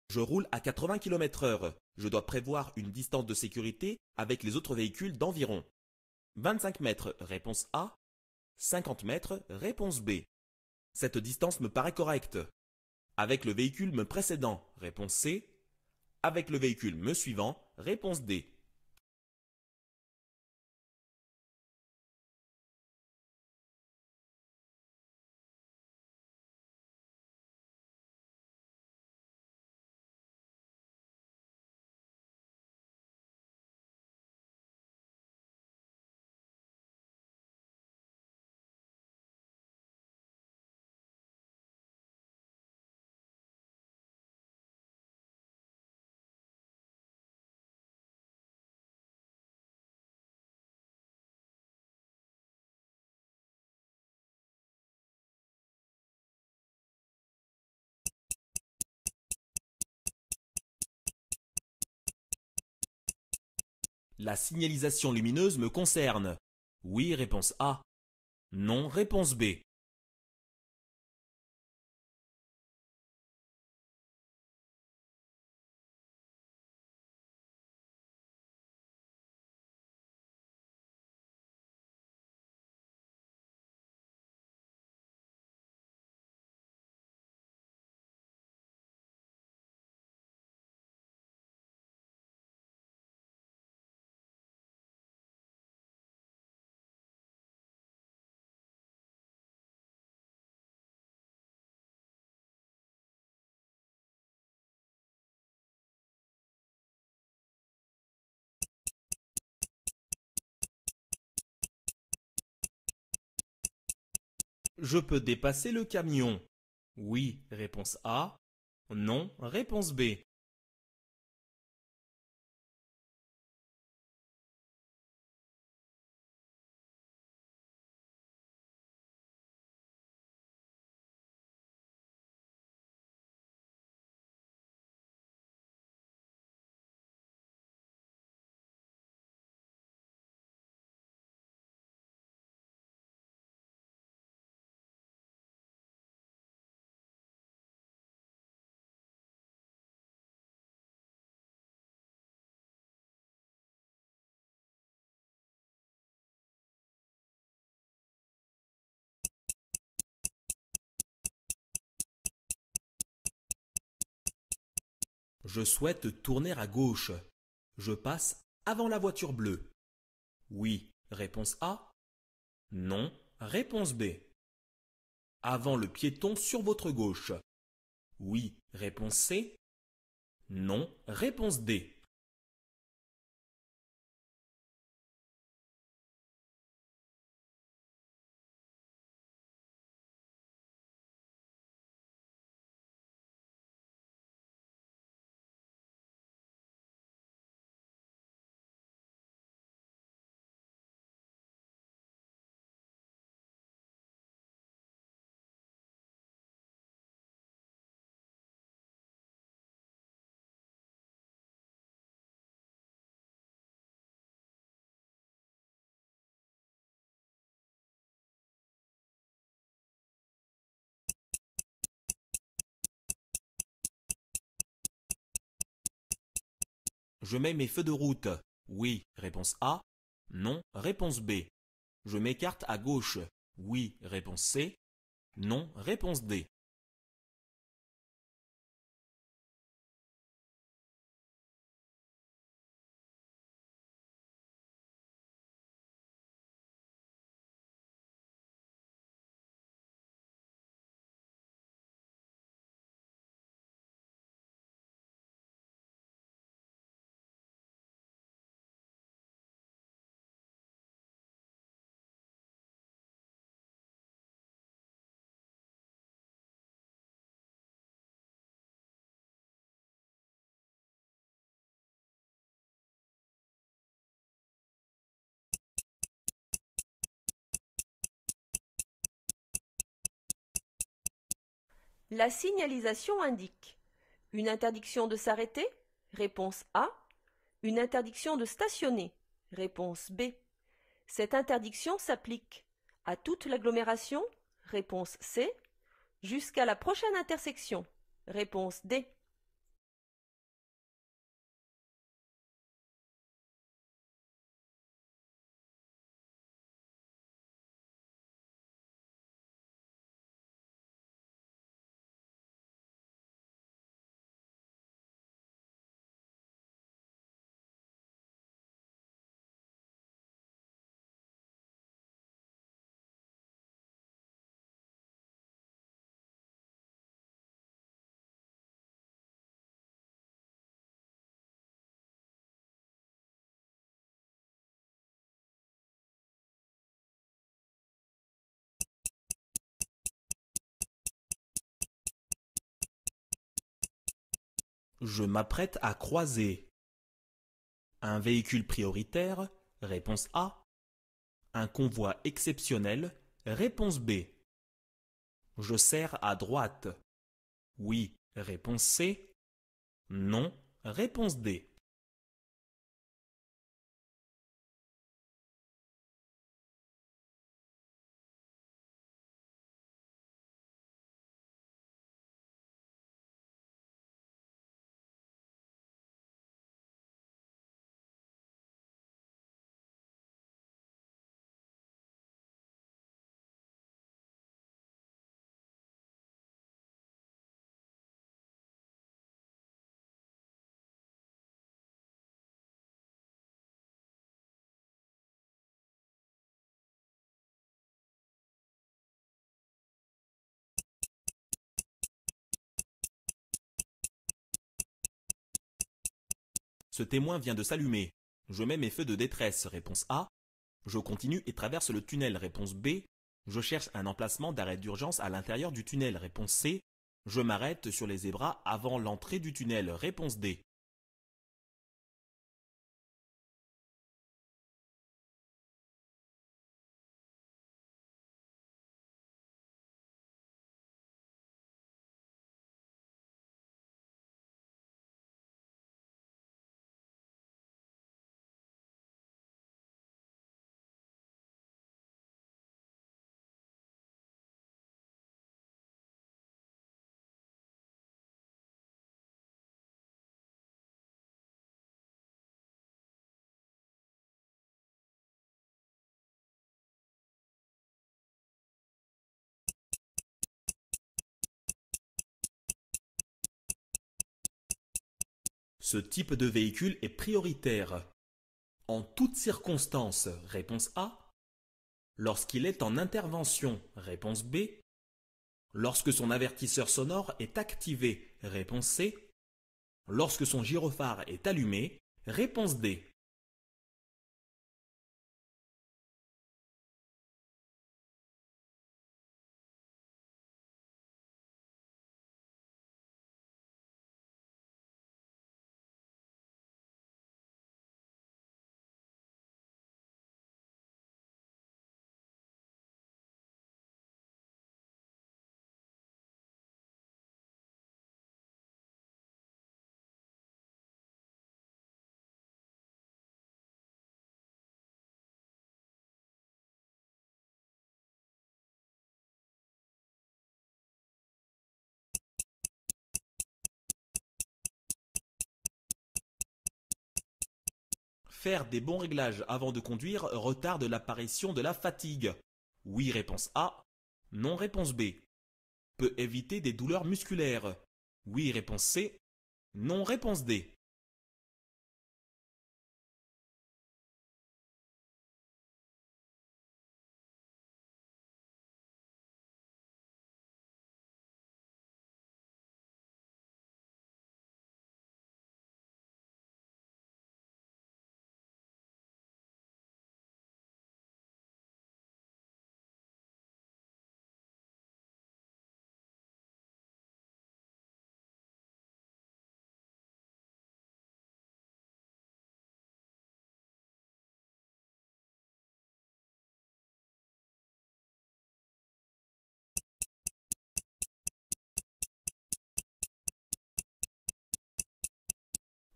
Je roule à 80 km/h. Je dois prévoir une distance de sécurité avec les autres véhicules d'environ 25 mètres, réponse A. 50 mètres, réponse B. Cette distance me paraît correcte. Avec le véhicule me précédent, réponse C. Avec le véhicule me suivant, réponse D. La signalisation lumineuse me concerne. Oui, réponse A. Non, réponse B. Je peux dépasser le camion. Oui, réponse A. Non, réponse B. Je souhaite tourner à gauche. Je passe avant la voiture bleue. Oui, réponse A. Non, réponse B. Avant le piéton sur votre gauche. Oui, réponse C. Non, réponse D. Je mets mes feux de route. Oui, réponse A. Non, réponse B. Je m'écarte à gauche. Oui, réponse C. Non, réponse D. La signalisation indique une interdiction de s'arrêter, réponse A, une interdiction de stationner, réponse B. Cette interdiction s'applique à toute l'agglomération, réponse C, jusqu'à la prochaine intersection, réponse D. Je m'apprête à croiser. Un véhicule prioritaire, réponse A. Un convoi exceptionnel, réponse B. Je serre à droite. Oui, réponse C. Non, réponse D. Ce témoin vient de s'allumer. Je mets mes feux de détresse, réponse A. Je continue et traverse le tunnel, réponse B. Je cherche un emplacement d'arrêt d'urgence à l'intérieur du tunnel, réponse C. Je m'arrête sur les zébras avant l'entrée du tunnel, réponse D. Ce type de véhicule est prioritaire. En toutes circonstances, réponse A. Lorsqu'il est en intervention, réponse B. Lorsque son avertisseur sonore est activé, réponse C. Lorsque son gyrophare est allumé, réponse D. Faire des bons réglages avant de conduire retarde l'apparition de la fatigue. Oui, réponse A. Non, réponse B. Peut éviter des douleurs musculaires. Oui, réponse C. Non, réponse D.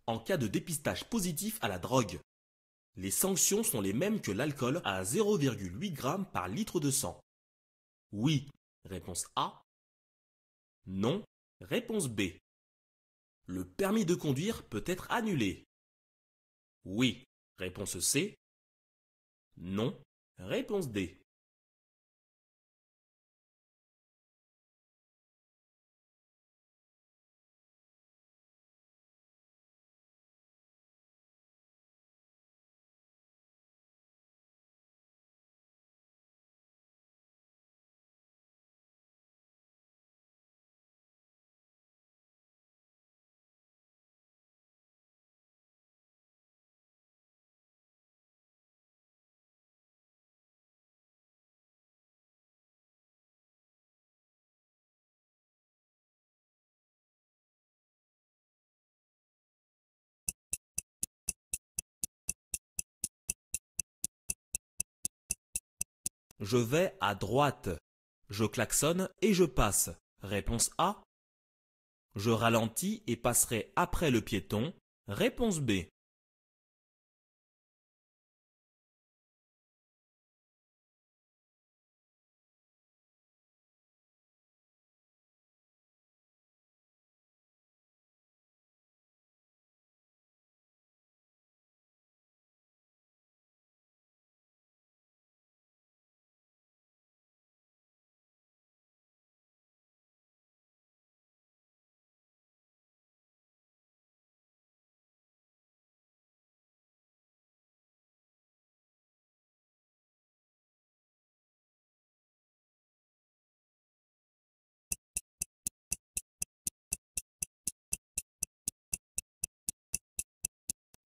En cas de dépistage positif à la drogue, les sanctions sont les mêmes que l'alcool à 0,8 g par litre de sang. Oui, réponse A. Non, réponse B. Le permis de conduire peut être annulé. Oui, réponse C. Non, réponse D. Je vais à droite. Je klaxonne et je passe. Réponse A. Je ralentis et passerai après le piéton. Réponse B.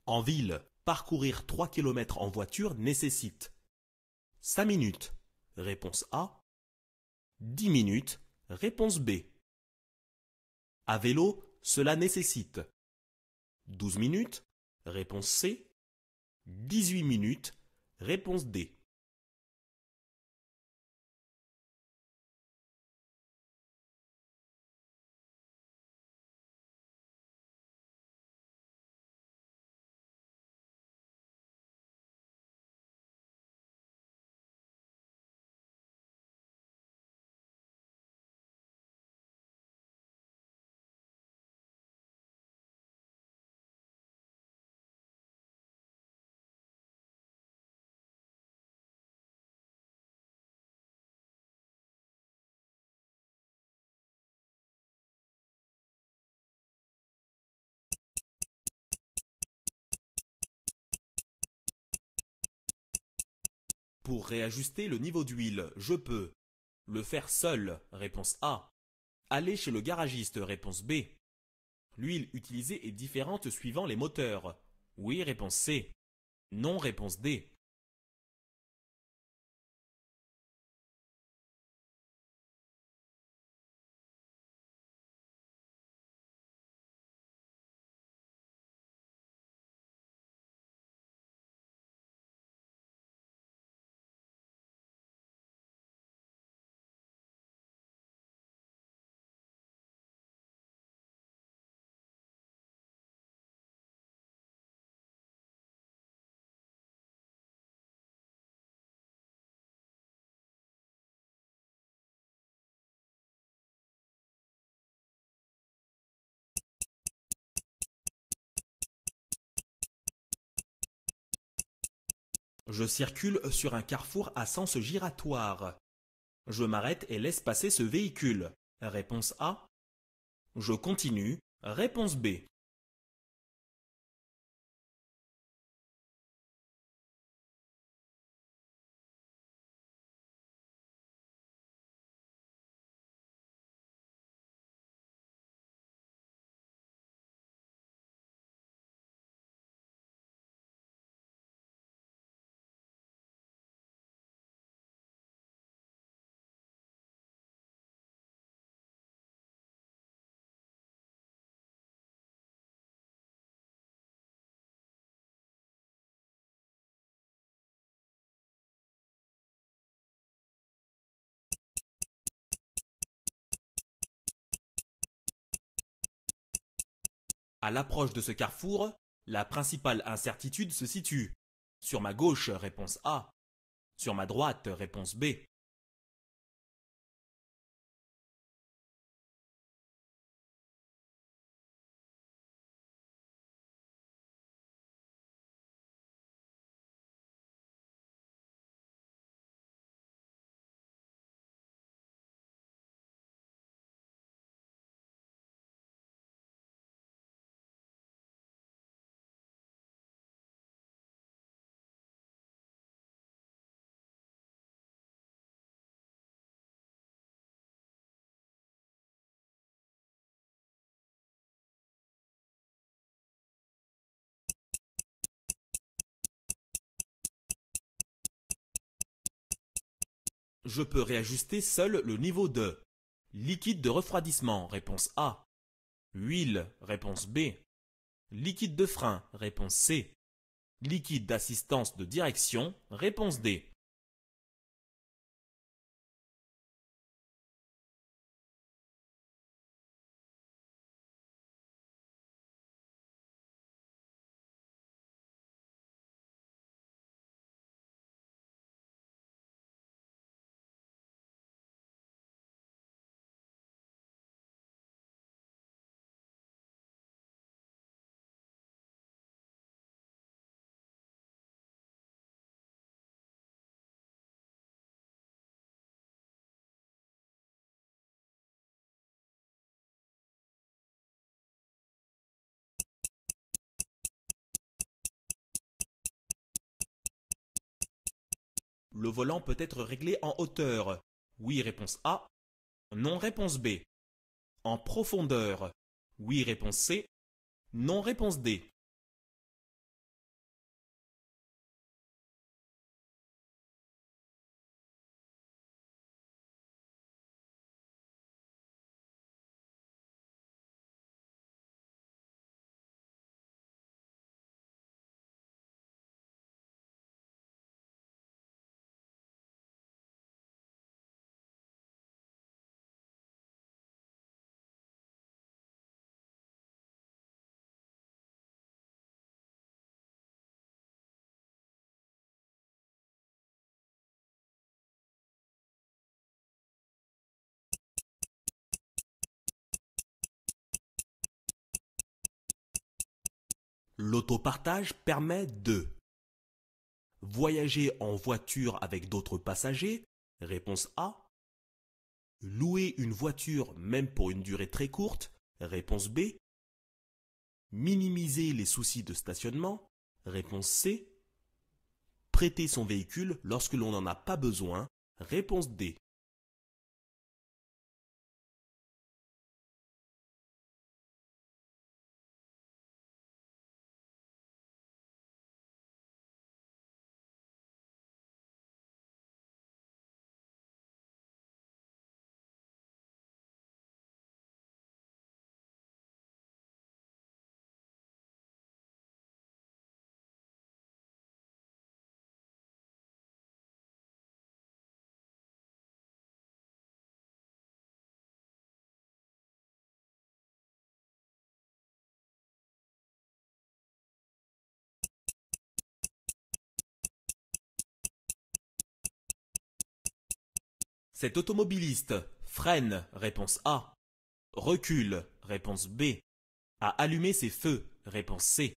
En ville, parcourir 3 km en voiture nécessite 5 minutes. Réponse A. 10 minutes. Réponse B. À vélo, cela nécessite 12 minutes. Réponse C. 18 minutes. Réponse D. Pour réajuster le niveau d'huile, je peux le faire seul. Réponse A. Aller chez le garagiste. Réponse B. L'huile utilisée est différente suivant les moteurs. Oui. Réponse C. Non. Réponse D. Je circule sur un carrefour à sens giratoire. Je m'arrête et laisse passer ce véhicule. Réponse A. Je continue. Réponse B. À l'approche de ce carrefour, la principale incertitude se situe. Sur ma gauche, réponse A. Sur ma droite, réponse B. Je peux réajuster seul le niveau de liquide de refroidissement, réponse A. Huile, réponse B. Liquide de frein, réponse C. Liquide d'assistance de direction, réponse D. Le volant peut être réglé en hauteur. Oui, réponse A. Non, réponse B. En profondeur. Oui, réponse C. Non, réponse D. L'autopartage permet de voyager en voiture avec d'autres passagers, réponse A. Louer une voiture même pour une durée très courte, réponse B. Minimiser les soucis de stationnement, réponse C. Prêter son véhicule lorsque l'on n'en a pas besoin, réponse D. Cet automobiliste freine, réponse A. Recule, réponse B. A allumé ses feux, réponse C.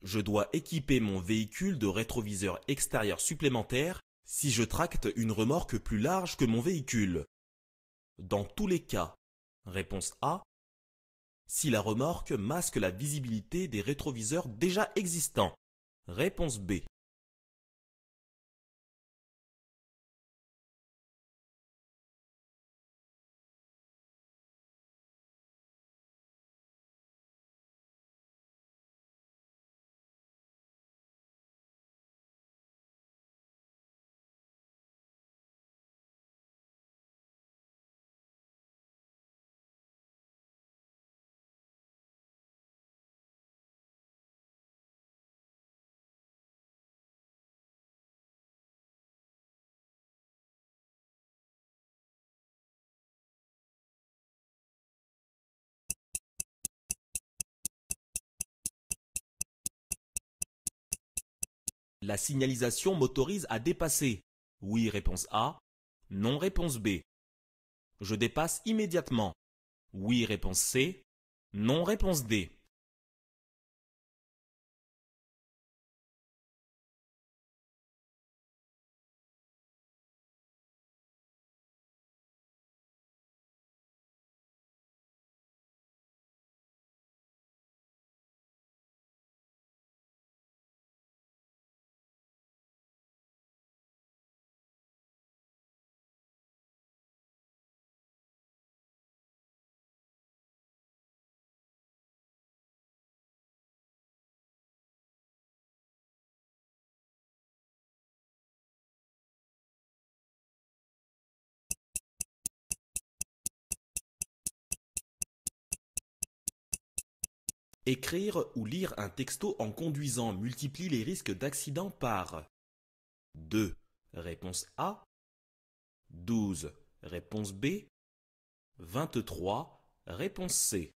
Je dois équiper mon véhicule de rétroviseurs extérieurs supplémentaires si je tracte une remorque plus large que mon véhicule. Dans tous les cas, réponse A. Si la remorque masque la visibilité des rétroviseurs déjà existants, réponse B. La signalisation m'autorise à dépasser. Oui, réponse A. Non, réponse B. Je dépasse immédiatement. Oui, réponse C. Non, réponse D. Écrire ou lire un texto en conduisant multiplie les risques d'accident par 2. réponse A. 12, réponse B. 23, réponse C.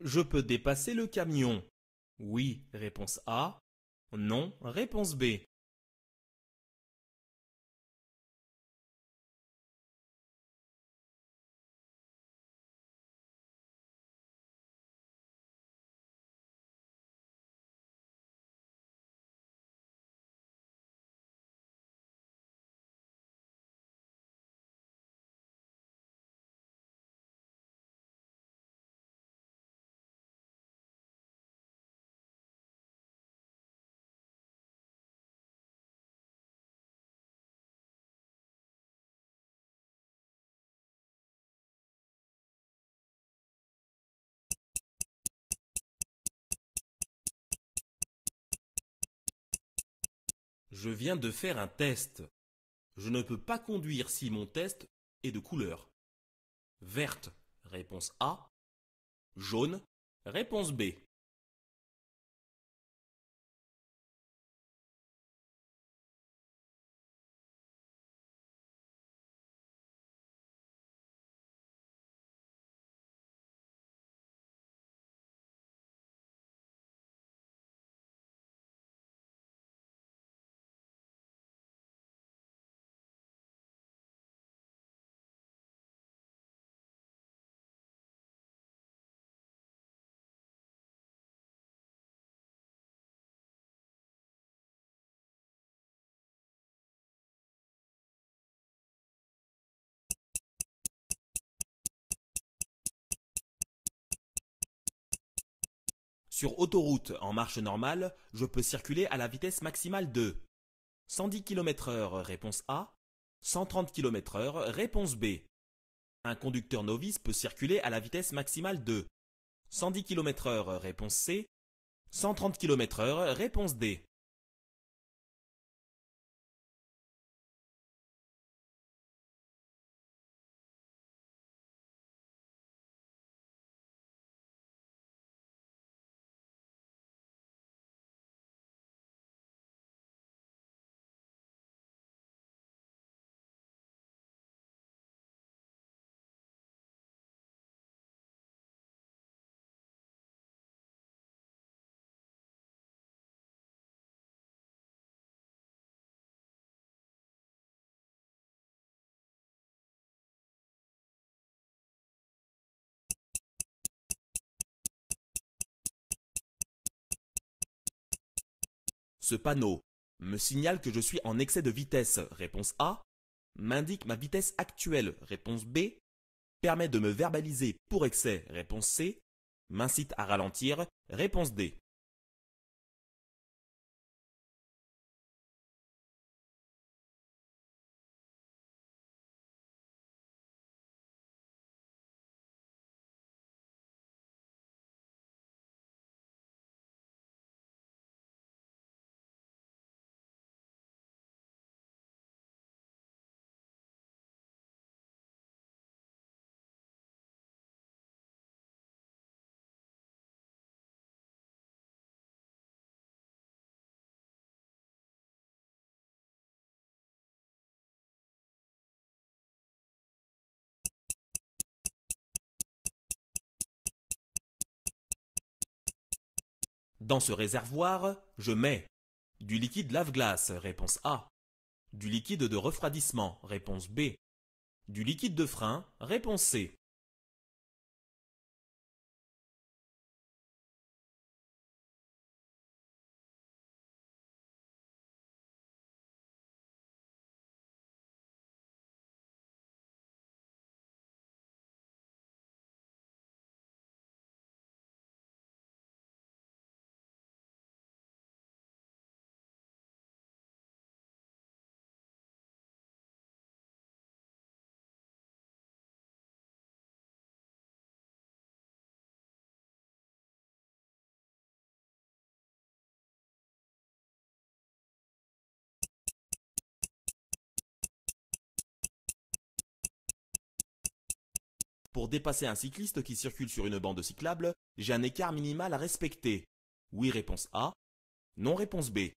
Je peux dépasser le camion. Oui, réponse A. Non, réponse B. Je viens de faire un test. Je ne peux pas conduire si mon test est de couleur. Verte, réponse A. Jaune, réponse B. Sur autoroute en marche normale, je peux circuler à la vitesse maximale de 110 km/h, réponse A. 130 km/h, réponse B. Un conducteur novice peut circuler à la vitesse maximale de 110 km/h, réponse C. 130 km/h, réponse D. Ce panneau me signale que je suis en excès de vitesse, réponse A. M'indique ma vitesse actuelle, réponse B. Permet de me verbaliser pour excès, réponse C. M'incite à ralentir, réponse D. Dans ce réservoir, je mets du liquide lave-glace, réponse A. Du liquide de refroidissement, réponse B. Du liquide de frein, réponse C. Pour dépasser un cycliste qui circule sur une bande cyclable, j'ai un écart minimal à respecter. Oui, réponse A. Non, réponse B.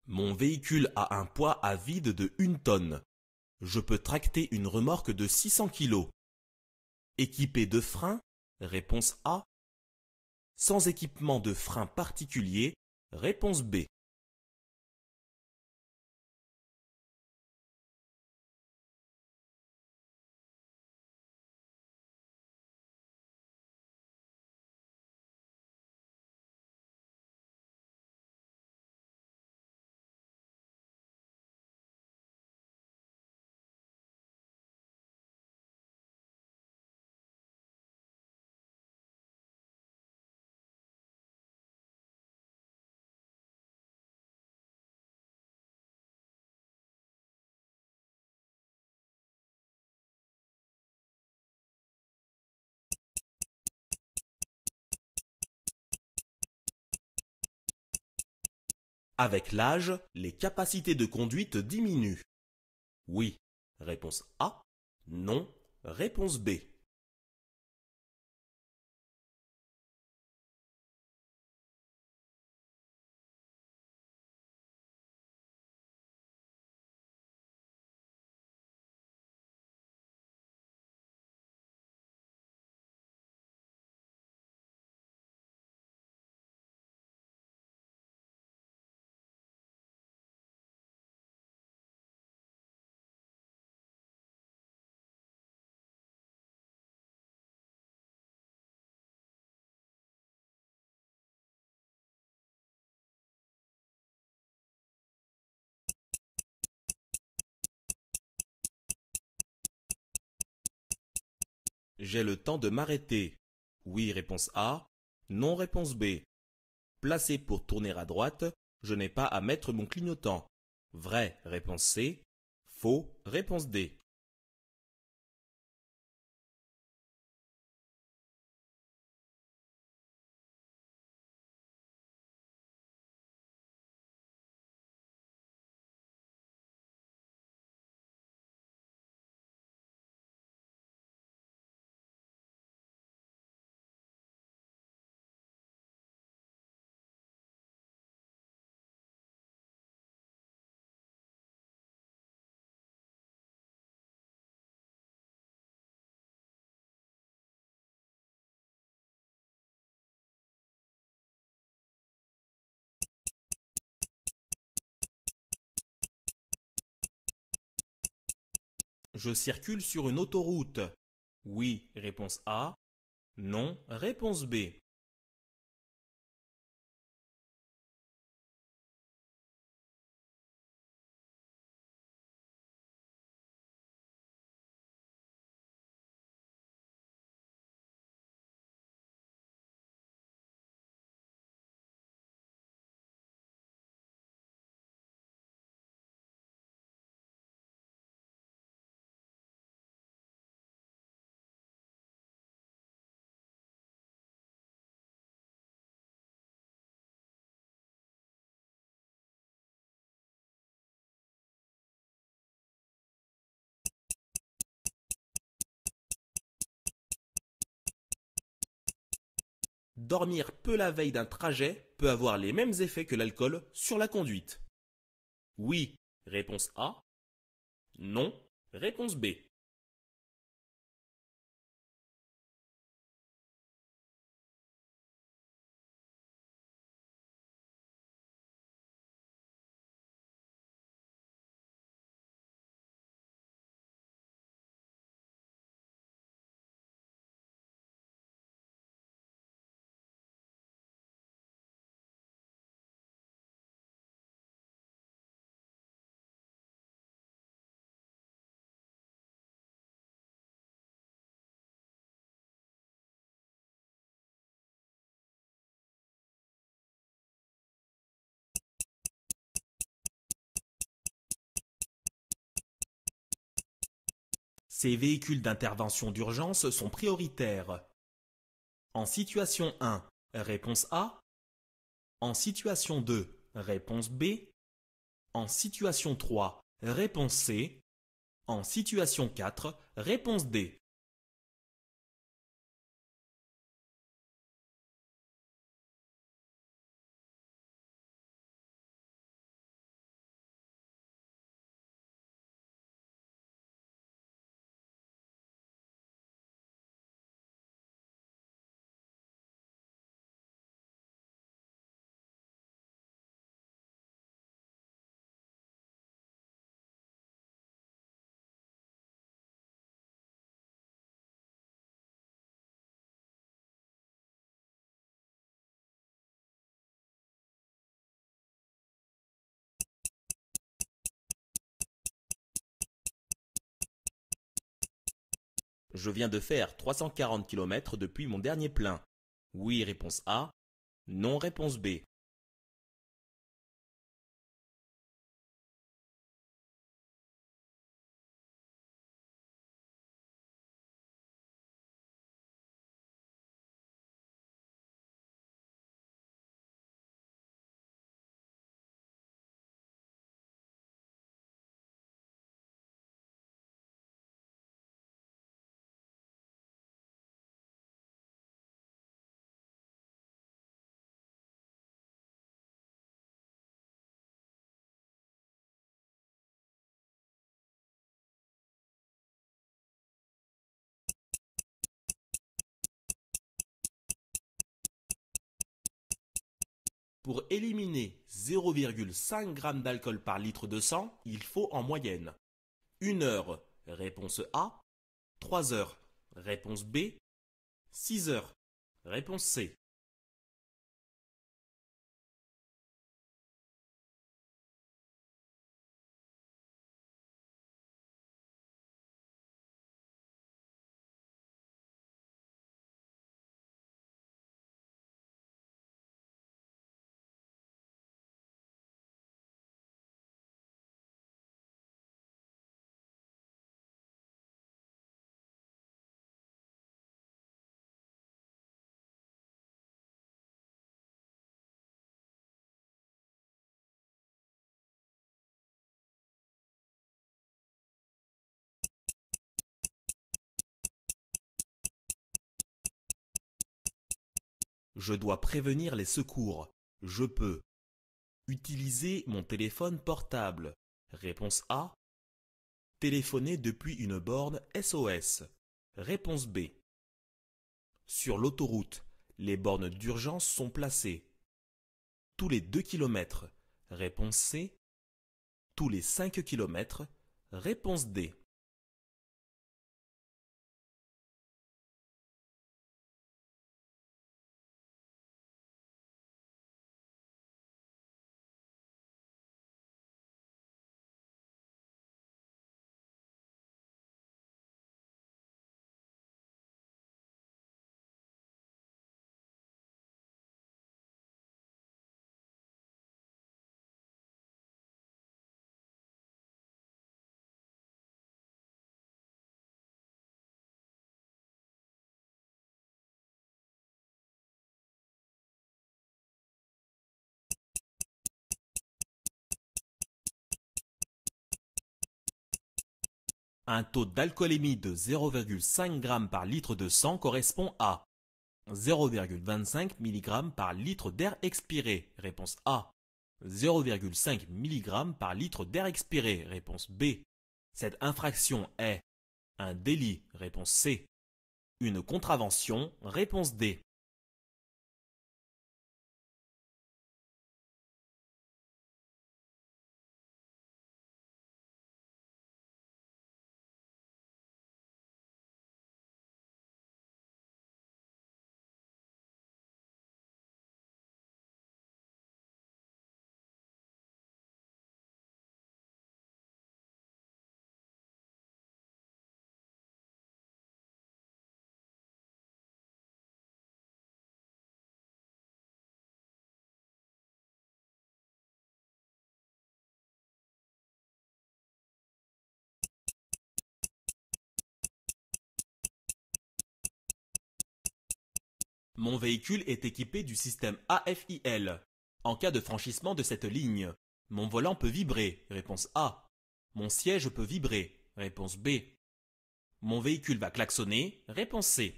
Mon véhicule a un poids à vide de 1 tonne. Je peux tracter une remorque de 600 kg. Équipé de freins? Réponse A. Sans équipement de frein particulier? Réponse B. Avec l'âge, les capacités de conduite diminuent. Oui, réponse A. Non, réponse B. J'ai le temps de m'arrêter. Oui, réponse A. Non, réponse B. Placé pour tourner à droite, je n'ai pas à mettre mon clignotant. Vrai, réponse C. Faux, réponse D. Je circule sur une autoroute. Oui, réponse A. Non, réponse B. Dormir peu la veille d'un trajet peut avoir les mêmes effets que l'alcool sur la conduite. Oui, réponse A. Non, réponse B. Ces véhicules d'intervention d'urgence sont prioritaires. En situation 1, réponse A. En situation 2, réponse B. En situation 3, réponse C. En situation 4, réponse D. Je viens de faire 340 km depuis mon dernier plein. Oui, réponse A. Non, réponse B. Pour éliminer 0,5 g d'alcool par litre de sang, il faut en moyenne 1 heure, réponse A, 3 heures, réponse B, 6 heures, réponse C. Je dois prévenir les secours. Je peux utiliser mon téléphone portable. Réponse A. Téléphoner depuis une borne SOS. Réponse B. Sur l'autoroute, les bornes d'urgence sont placées tous les 2 km. Réponse C. Tous les 5 km. Réponse D. Un taux d'alcoolémie de 0,5 g par litre de sang correspond à 0,25 mg par litre d'air expiré. Réponse A. 0,5 mg par litre d'air expiré. Réponse B. Cette infraction est un délit. Réponse C. Une contravention. Réponse D. Mon véhicule est équipé du système AFIL. En cas de franchissement de cette ligne, mon volant peut vibrer. Réponse A. Mon siège peut vibrer. Réponse B. Mon véhicule va klaxonner. Réponse C.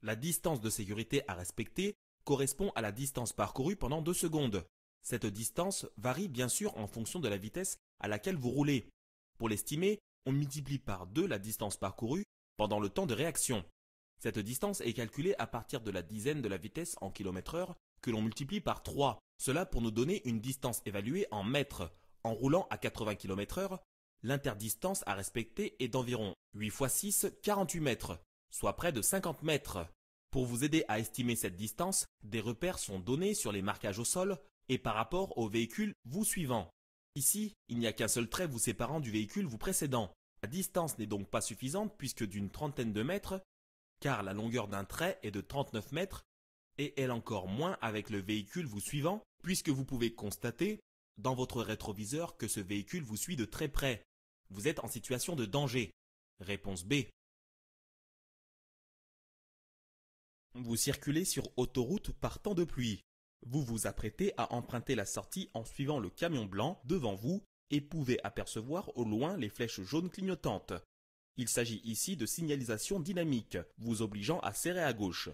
La distance de sécurité à respecter correspond à la distance parcourue pendant 2 secondes. Cette distance varie bien sûr en fonction de la vitesse à laquelle vous roulez. Pour l'estimer, on multiplie par 2 la distance parcourue pendant le temps de réaction. Cette distance est calculée à partir de la dizaine de la vitesse en km/h que l'on multiplie par 3. Cela pour nous donner une distance évaluée en mètres. En roulant à 80 km/h, l'interdistance à respecter est d'environ 8 x 6, 48 mètres, soit près de 50 mètres. Pour vous aider à estimer cette distance, des repères sont donnés sur les marquages au sol et par rapport au véhicule vous suivant. Ici, il n'y a qu'un seul trait vous séparant du véhicule vous précédent. La distance n'est donc pas suffisante puisque d'une trentaine de mètres, car la longueur d'un trait est de 39 mètres, et elle encore moins avec le véhicule vous suivant, puisque vous pouvez constater dans votre rétroviseur que ce véhicule vous suit de très près. Vous êtes en situation de danger. Réponse B. Vous circulez sur autoroute par temps de pluie. Vous vous apprêtez à emprunter la sortie en suivant le camion blanc devant vous et pouvez apercevoir au loin les flèches jaunes clignotantes. Il s'agit ici de signalisation dynamique, vous obligeant à serrer à gauche.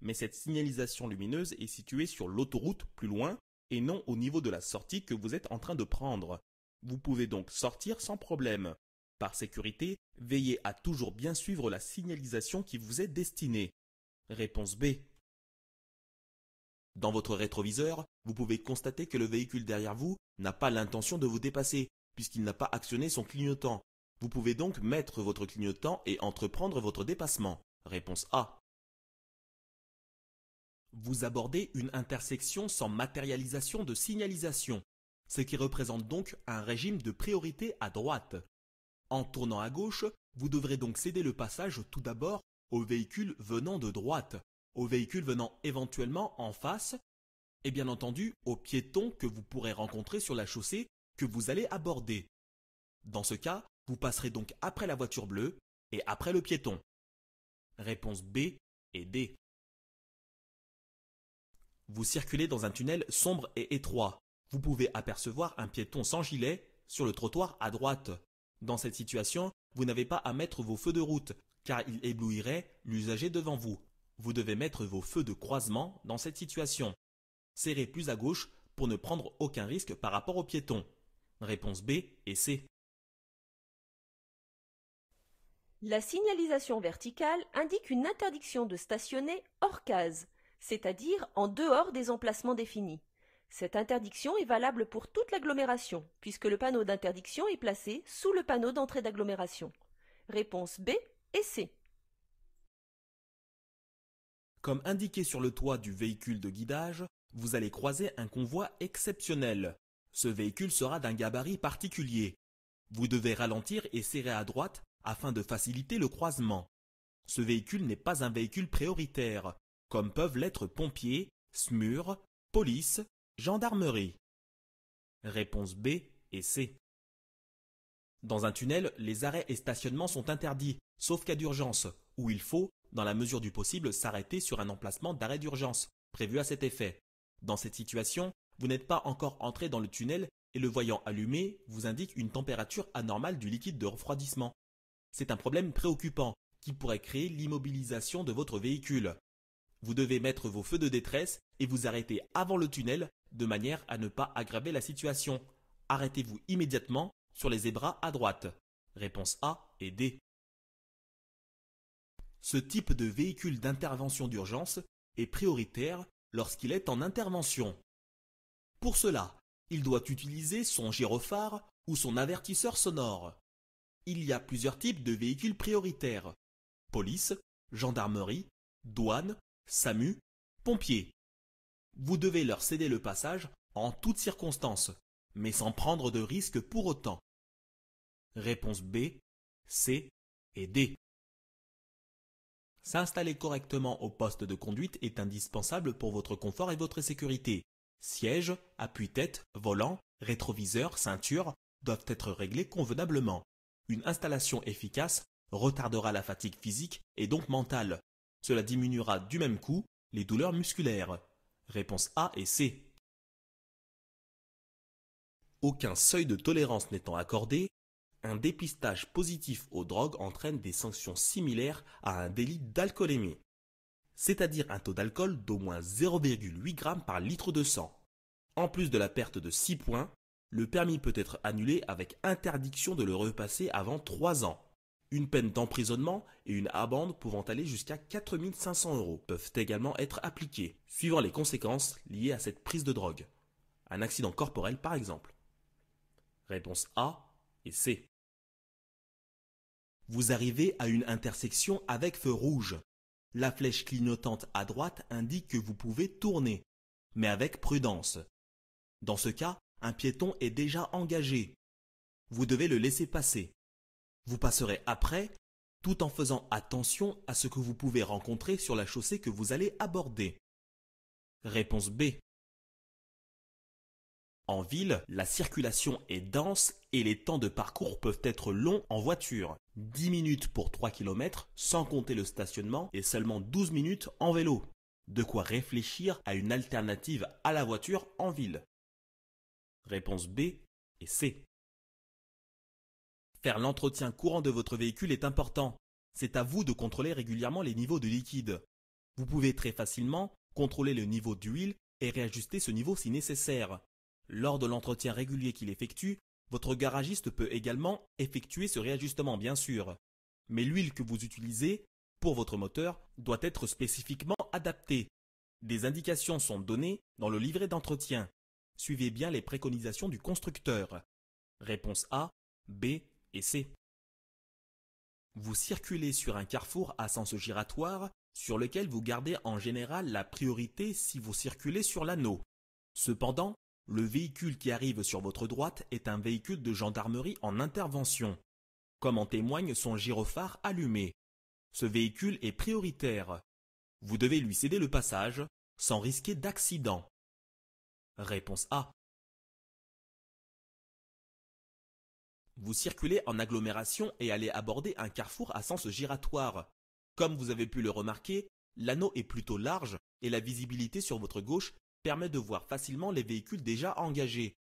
Mais cette signalisation lumineuse est située sur l'autoroute plus loin et non au niveau de la sortie que vous êtes en train de prendre. Vous pouvez donc sortir sans problème. Par sécurité, veillez à toujours bien suivre la signalisation qui vous est destinée. Réponse B. Dans votre rétroviseur, vous pouvez constater que le véhicule derrière vous n'a pas l'intention de vous dépasser, puisqu'il n'a pas actionné son clignotant. Vous pouvez donc mettre votre clignotant et entreprendre votre dépassement. Réponse A. Vous abordez une intersection sans matérialisation de signalisation, ce qui représente donc un régime de priorité à droite. En tournant à gauche, vous devrez donc céder le passage tout d'abord aux véhicules venant de droite, aux véhicules venant éventuellement en face, et bien entendu aux piétons que vous pourrez rencontrer sur la chaussée que vous allez aborder. Dans ce cas, vous passerez donc après la voiture bleue et après le piéton. Réponse B et D. Vous circulez dans un tunnel sombre et étroit. Vous pouvez apercevoir un piéton sans gilet sur le trottoir à droite. Dans cette situation, vous n'avez pas à mettre vos feux de route, car il éblouirait l'usager devant vous. Vous devez mettre vos feux de croisement dans cette situation. Serrez plus à gauche pour ne prendre aucun risque par rapport au piéton. Réponse B et C. La signalisation verticale indique une interdiction de stationner hors case, c'est-à-dire en dehors des emplacements définis. Cette interdiction est valable pour toute l'agglomération, puisque le panneau d'interdiction est placé sous le panneau d'entrée d'agglomération. Réponse B et C. Comme indiqué sur le toit du véhicule de guidage, vous allez croiser un convoi exceptionnel. Ce véhicule sera d'un gabarit particulier. Vous devez ralentir et serrer à droite afin de faciliter le croisement. Ce véhicule n'est pas un véhicule prioritaire, comme peuvent l'être pompiers, SMUR, police, gendarmerie. Réponse B et C. Dans un tunnel, les arrêts et stationnements sont interdits, sauf cas d'urgence, où il faut, dans la mesure du possible, s'arrêter sur un emplacement d'arrêt d'urgence, prévu à cet effet. Dans cette situation, vous n'êtes pas encore entré dans le tunnel et le voyant allumé vous indique une température anormale du liquide de refroidissement. C'est un problème préoccupant qui pourrait créer l'immobilisation de votre véhicule. Vous devez mettre vos feux de détresse et vous arrêter avant le tunnel de manière à ne pas aggraver la situation. Arrêtez-vous immédiatement sur les zébras à droite. Réponse A et D. Ce type de véhicule d'intervention d'urgence est prioritaire lorsqu'il est en intervention. Pour cela, il doit utiliser son gyrophare ou son avertisseur sonore. Il y a plusieurs types de véhicules prioritaires: police, gendarmerie, douane, SAMU, pompiers. Vous devez leur céder le passage en toutes circonstances, mais sans prendre de risques pour autant. Réponse B, C et D. S'installer correctement au poste de conduite est indispensable pour votre confort et votre sécurité. Siège, appuie-tête, volant, rétroviseur, ceinture doivent être réglés convenablement. Une installation efficace retardera la fatigue physique et donc mentale. Cela diminuera du même coup les douleurs musculaires. Réponse A et C. Aucun seuil de tolérance n'étant accordé, un dépistage positif aux drogues entraîne des sanctions similaires à un délit d'alcoolémie, c'est-à-dire un taux d'alcool d'au moins 0,8 g par litre de sang. En plus de la perte de 6 points, le permis peut être annulé avec interdiction de le repasser avant 3 ans. Une peine d'emprisonnement et une amende pouvant aller jusqu'à 4 500 € peuvent également être appliquées, suivant les conséquences liées à cette prise de drogue. Un accident corporel par exemple. Réponse A et C. Vous arrivez à une intersection avec feu rouge. La flèche clignotante à droite indique que vous pouvez tourner, mais avec prudence. Dans ce cas, un piéton est déjà engagé. Vous devez le laisser passer. Vous passerez après, tout en faisant attention à ce que vous pouvez rencontrer sur la chaussée que vous allez aborder. Réponse B. En ville, la circulation est dense et les temps de parcours peuvent être longs en voiture. 10 minutes pour 3 km sans compter le stationnement et seulement 12 minutes en vélo. De quoi réfléchir à une alternative à la voiture en ville. Réponse B et C. Faire l'entretien courant de votre véhicule est important. C'est à vous de contrôler régulièrement les niveaux de liquide. Vous pouvez très facilement contrôler le niveau d'huile et réajuster ce niveau si nécessaire. Lors de l'entretien régulier qu'il effectue, votre garagiste peut également effectuer ce réajustement bien sûr. Mais l'huile que vous utilisez pour votre moteur doit être spécifiquement adaptée. Des indications sont données dans le livret d'entretien. Suivez bien les préconisations du constructeur. Réponse A, B et C. Vous circulez sur un carrefour à sens giratoire sur lequel vous gardez en général la priorité si vous circulez sur l'anneau. Cependant, le véhicule qui arrive sur votre droite est un véhicule de gendarmerie en intervention, comme en témoigne son gyrophare allumé. Ce véhicule est prioritaire. Vous devez lui céder le passage sans risquer d'accident. Réponse A. Vous circulez en agglomération et allez aborder un carrefour à sens giratoire. Comme vous avez pu le remarquer, l'anneau est plutôt large et la visibilité sur votre gauche permet de voir facilement les véhicules déjà engagés.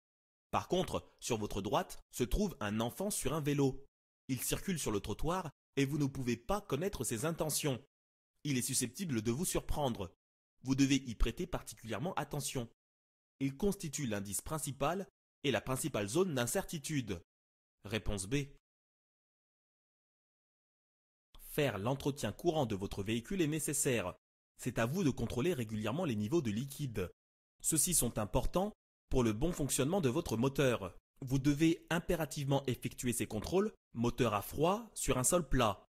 Par contre, sur votre droite se trouve un enfant sur un vélo. Il circule sur le trottoir et vous ne pouvez pas connaître ses intentions. Il est susceptible de vous surprendre. Vous devez y prêter particulièrement attention. Il constitue l'indice principal et la principale zone d'incertitude. Réponse B. Faire l'entretien courant de votre véhicule est nécessaire. C'est à vous de contrôler régulièrement les niveaux de liquide. Ceux-ci sont importants pour le bon fonctionnement de votre moteur. Vous devez impérativement effectuer ces contrôles, moteur à froid, sur un sol plat.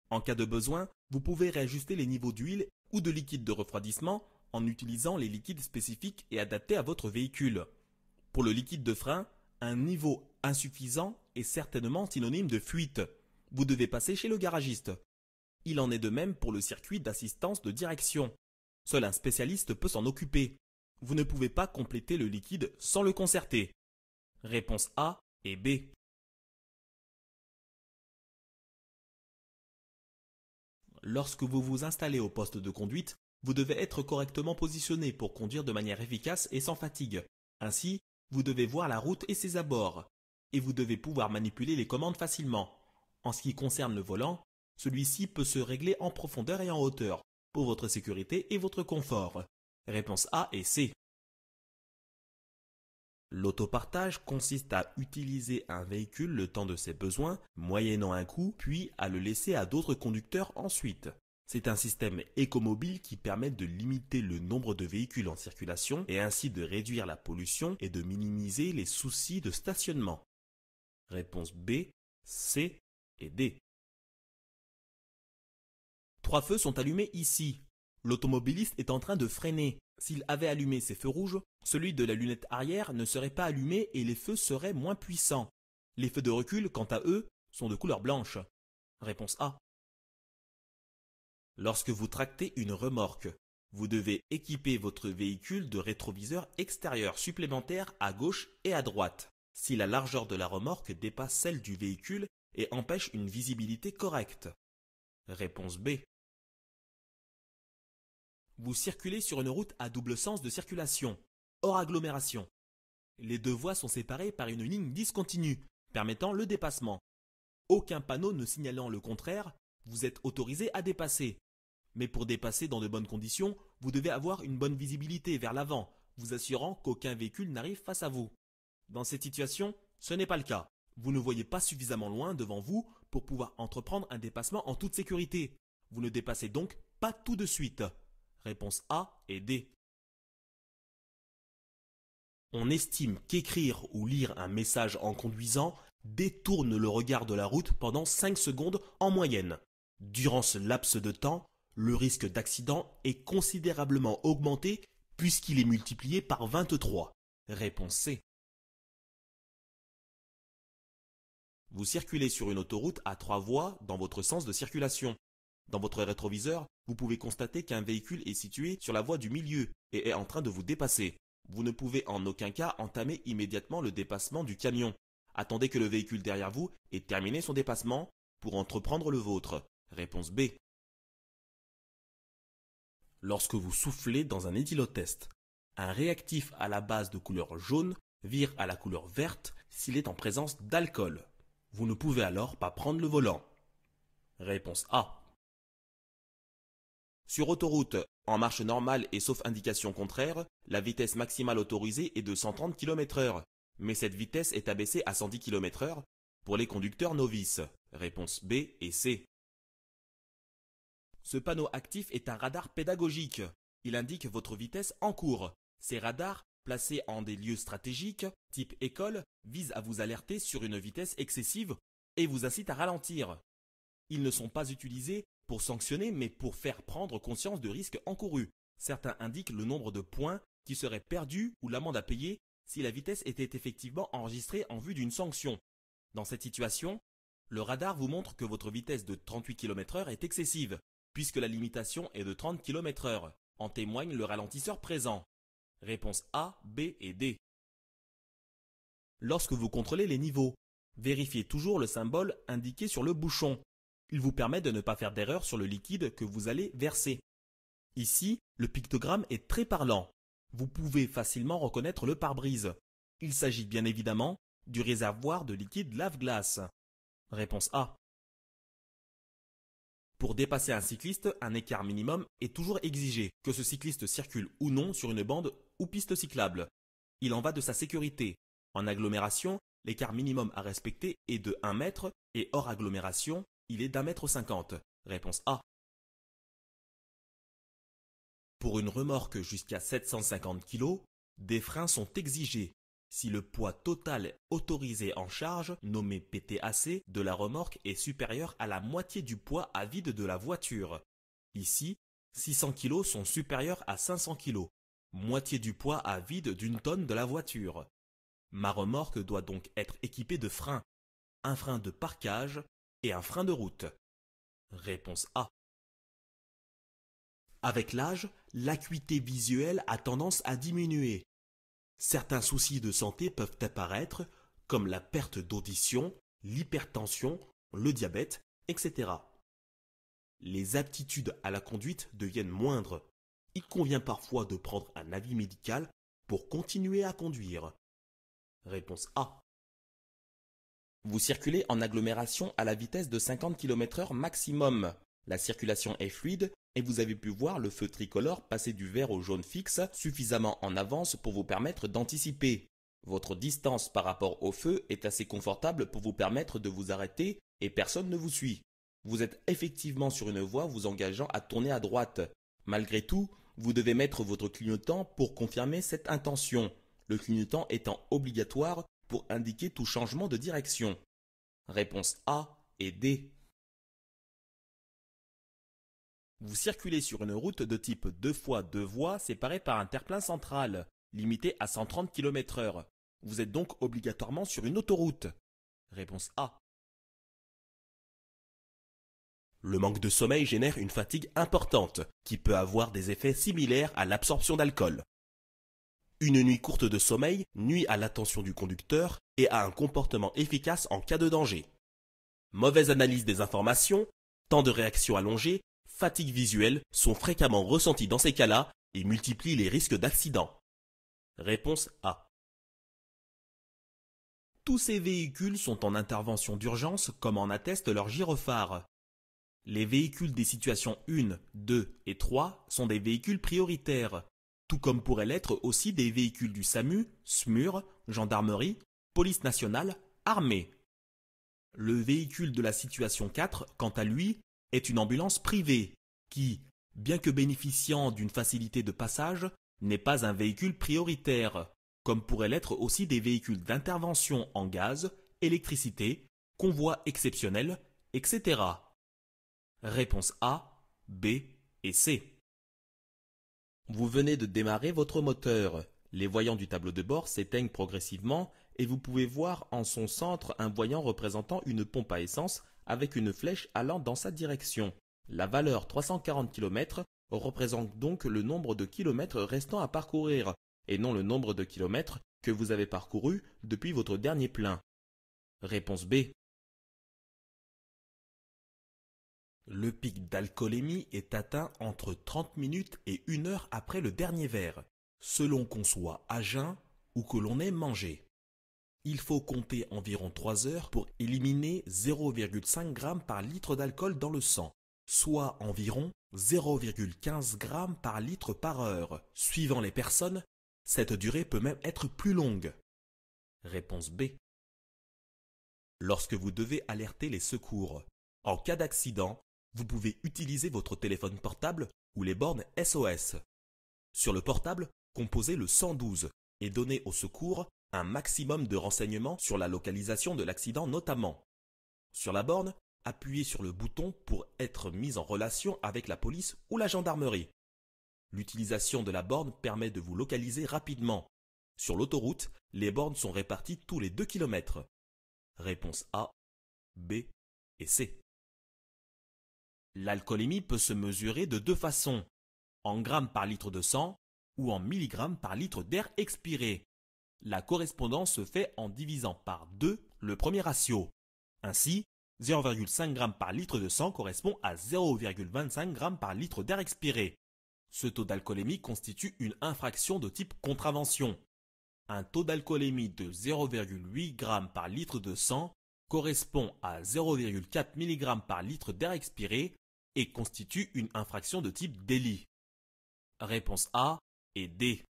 En cas de besoin, vous pouvez réajuster les niveaux d'huile ou de liquide de refroidissement en utilisant les liquides spécifiques et adaptés à votre véhicule. Pour le liquide de frein, un niveau insuffisant est certainement synonyme de fuite. Vous devez passer chez le garagiste. Il en est de même pour le circuit d'assistance de direction. Seul un spécialiste peut s'en occuper. Vous ne pouvez pas compléter le liquide sans le concerter. Réponse A et B. Lorsque vous vous installez au poste de conduite, vous devez être correctement positionné pour conduire de manière efficace et sans fatigue. Ainsi, vous devez voir la route et ses abords. Et vous devez pouvoir manipuler les commandes facilement. En ce qui concerne le volant, celui-ci peut se régler en profondeur et en hauteur, pour votre sécurité et votre confort. Réponse A et C. L'autopartage consiste à utiliser un véhicule le temps de ses besoins, moyennant un coût, puis à le laisser à d'autres conducteurs ensuite. C'est un système écomobile qui permet de limiter le nombre de véhicules en circulation et ainsi de réduire la pollution et de minimiser les soucis de stationnement. Réponse B, C et D. 3 feux sont allumés ici. L'automobiliste est en train de freiner. S'il avait allumé ses feux rouges, celui de la lunette arrière ne serait pas allumé et les feux seraient moins puissants. Les feux de recul, quant à eux, sont de couleur blanche. Réponse A. Lorsque vous tractez une remorque, vous devez équiper votre véhicule de rétroviseurs extérieurs supplémentaires à gauche et à droite, si la largeur de la remorque dépasse celle du véhicule et empêche une visibilité correcte. Réponse B. Vous circulez sur une route à double sens de circulation, hors agglomération. Les deux voies sont séparées par une ligne discontinue, permettant le dépassement. Aucun panneau ne signalant le contraire, vous êtes autorisé à dépasser. Mais pour dépasser dans de bonnes conditions, vous devez avoir une bonne visibilité vers l'avant, vous assurant qu'aucun véhicule n'arrive face à vous. Dans cette situation, ce n'est pas le cas. Vous ne voyez pas suffisamment loin devant vous pour pouvoir entreprendre un dépassement en toute sécurité. Vous ne dépassez donc pas tout de suite. Réponse A et D. On estime qu'écrire ou lire un message en conduisant détourne le regard de la route pendant 5 secondes en moyenne. Durant ce laps de temps, le risque d'accident est considérablement augmenté puisqu'il est multiplié par 23. Réponse C. Vous circulez sur une autoroute à 3 voies dans votre sens de circulation. Dans votre rétroviseur, vous pouvez constater qu'un véhicule est situé sur la voie du milieu et est en train de vous dépasser. Vous ne pouvez en aucun cas entamer immédiatement le dépassement du camion. Attendez que le véhicule derrière vous ait terminé son dépassement pour entreprendre le vôtre. Réponse B. Lorsque vous soufflez dans un éthylotest, un réactif à la base de couleur jaune vire à la couleur verte s'il est en présence d'alcool. Vous ne pouvez alors pas prendre le volant. Réponse A. Sur autoroute, en marche normale et sauf indication contraire, la vitesse maximale autorisée est de 130 km/h, mais cette vitesse est abaissée à 110 km/h pour les conducteurs novices. Réponse B et C. Ce panneau actif est un radar pédagogique. Il indique votre vitesse en cours. Ces radars, placés en des lieux stratégiques, type école, visent à vous alerter sur une vitesse excessive et vous incitent à ralentir. Ils ne sont pas utilisés pour sanctionner mais pour faire prendre conscience de risques encourus. Certains indiquent le nombre de points qui seraient perdus ou l'amende à payer si la vitesse était effectivement enregistrée en vue d'une sanction. Dans cette situation, le radar vous montre que votre vitesse de 38 km/h est excessive, puisque la limitation est de 30 km/h. En témoigne le ralentisseur présent. Réponse A, B et D. Lorsque vous contrôlez les niveaux, vérifiez toujours le symbole indiqué sur le bouchon. Il vous permet de ne pas faire d'erreur sur le liquide que vous allez verser. Ici, le pictogramme est très parlant. Vous pouvez facilement reconnaître le pare-brise. Il s'agit bien évidemment du réservoir de liquide lave-glace. Réponse A. Pour dépasser un cycliste, un écart minimum est toujours exigé, que ce cycliste circule ou non sur une bande ou piste cyclable. Il en va de sa sécurité. En agglomération, l'écart minimum à respecter est de 1 mètre et hors agglomération, il est d'1,50 m. Réponse A. Pour une remorque jusqu'à 750 kg, des freins sont exigés si le poids total autorisé en charge, nommé PTAC, de la remorque est supérieur à la moitié du poids à vide de la voiture. Ici, 600 kg sont supérieurs à 500 kg, moitié du poids à vide d'une tonne de la voiture. Ma remorque doit donc être équipée de freins, un frein de parquage et un frein de route. Réponse A. Avec l'âge, l'acuité visuelle a tendance à diminuer. Certains soucis de santé peuvent apparaître, comme la perte d'audition, l'hypertension, le diabète, etc. Les aptitudes à la conduite deviennent moindres. Il convient parfois de prendre un avis médical pour continuer à conduire. Réponse A. Vous circulez en agglomération à la vitesse de 50 km/h maximum. La circulation est fluide et vous avez pu voir le feu tricolore passer du vert au jaune fixe suffisamment en avance pour vous permettre d'anticiper. Votre distance par rapport au feu est assez confortable pour vous permettre de vous arrêter et personne ne vous suit. Vous êtes effectivement sur une voie vous engageant à tourner à droite. Malgré tout, vous devez mettre votre clignotant pour confirmer cette intention, le clignotant étant obligatoire pour indiquer tout changement de direction. Réponse A et D. Vous circulez sur une route de type 2 fois 2 voies séparée par un terre-plein central, limité à 130 km/h. Vous êtes donc obligatoirement sur une autoroute. Réponse A. Le manque de sommeil génère une fatigue importante, qui peut avoir des effets similaires à l'absorption d'alcool. Une nuit courte de sommeil nuit à l'attention du conducteur et à un comportement efficace en cas de danger. Mauvaise analyse des informations, temps de réaction allongé, fatigue visuelle sont fréquemment ressentis dans ces cas-là et multiplient les risques d'accident. Réponse A. Tous ces véhicules sont en intervention d'urgence comme en atteste leur gyrophare. Les véhicules des situations 1, 2 et 3 sont des véhicules prioritaires, tout comme pourraient l'être aussi des véhicules du SAMU, SMUR, gendarmerie, police nationale, armée. Le véhicule de la situation 4, quant à lui, est une ambulance privée qui, bien que bénéficiant d'une facilité de passage, n'est pas un véhicule prioritaire, comme pourraient l'être aussi des véhicules d'intervention en gaz, électricité, convois exceptionnels, etc. Réponse A, B et C. Vous venez de démarrer votre moteur. Les voyants du tableau de bord s'éteignent progressivement et vous pouvez voir en son centre un voyant représentant une pompe à essence avec une flèche allant dans sa direction. La valeur 340 km représente donc le nombre de kilomètres restants à parcourir et non le nombre de kilomètres que vous avez parcouru depuis votre dernier plein. Réponse B. Le pic d'alcoolémie est atteint entre 30 minutes et 1 heure après le dernier verre, selon qu'on soit à jeun ou que l'on ait mangé. Il faut compter environ 3 heures pour éliminer 0,5 g par litre d'alcool dans le sang, soit environ 0,15 g par litre par heure. Suivant les personnes, cette durée peut même être plus longue. Réponse B. Lorsque vous devez alerter les secours, en cas d'accident, vous pouvez utiliser votre téléphone portable ou les bornes SOS. Sur le portable, composez le 112 et donnez au secours un maximum de renseignements sur la localisation de l'accident notamment. Sur la borne, appuyez sur le bouton pour être mis en relation avec la police ou la gendarmerie. L'utilisation de la borne permet de vous localiser rapidement. Sur l'autoroute, les bornes sont réparties tous les 2 km. Réponse A, B et C. L'alcoolémie peut se mesurer de 2 façons, en grammes par litre de sang ou en milligrammes par litre d'air expiré. La correspondance se fait en divisant par 2 le premier ratio. Ainsi, 0,5 g par litre de sang correspond à 0,25 g par litre d'air expiré. Ce taux d'alcoolémie constitue une infraction de type contravention. Un taux d'alcoolémie de 0,8 g par litre de sang correspond à 0,4 mg par litre d'air expiré et constitue une infraction de type délit. Réponse A et D.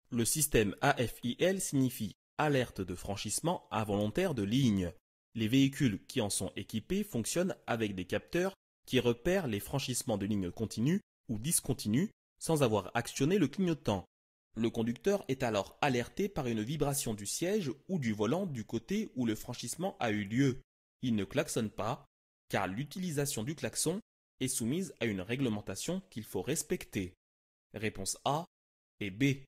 Le système AFIL signifie alerte de franchissement involontaire de ligne. Les véhicules qui en sont équipés fonctionnent avec des capteurs qui repèrent les franchissements de lignes continues ou discontinues sans avoir actionné le clignotant. Le conducteur est alors alerté par une vibration du siège ou du volant du côté où le franchissement a eu lieu. Il ne klaxonne pas, car l'utilisation du klaxon est soumise à une réglementation qu'il faut respecter. Réponse A et B.